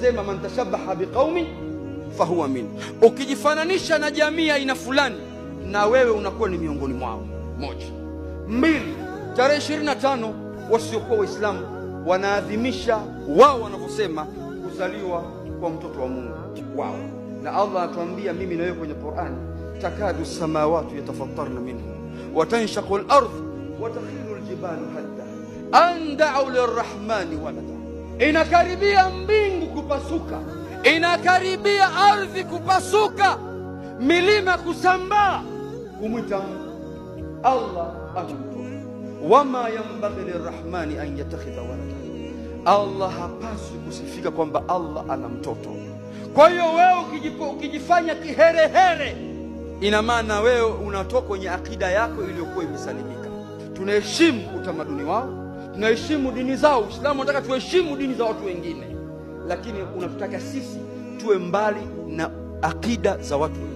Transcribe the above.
wanasema man tashabbaha biqaumin fahuwa min. Ukijifananisha na jamii aina fulani, na wewe unakuwa ni miongoni mwao. Moja. Mbili, tarehe 25 wasiokuwa Waislamu wanaadhimisha wao wanavyosema kuzaliwa kwa mtoto wa Mungu wao, na Allah atuambia mimi na wewe kwenye Qur'an, takadu samawati yatafattarna minhu wa tanshaqu al-ardh wa takhiru al-jibalu hadda an da'u lirrahmani walada. Inakaribia mbingu kupasuka, inakaribia ardhi kupasuka, milima kusambaa kumwita Allah amtoto. Wama yanbaghi lirrahmani an yatakhidha walada. Allah hapaswi kusifika kwamba Allah ana mtoto. Kwa hiyo wewe ukijifanya kiherehere, ina maana wewe unatoka kwenye akida yako iliyokuwa imesalimika. Tunaheshimu utamaduni wao, tunaheshimu dini zao. Uislamu unataka tuheshimu dini za watu wengine, lakini unatutaka sisi tuwe mbali na akida za watu wengine.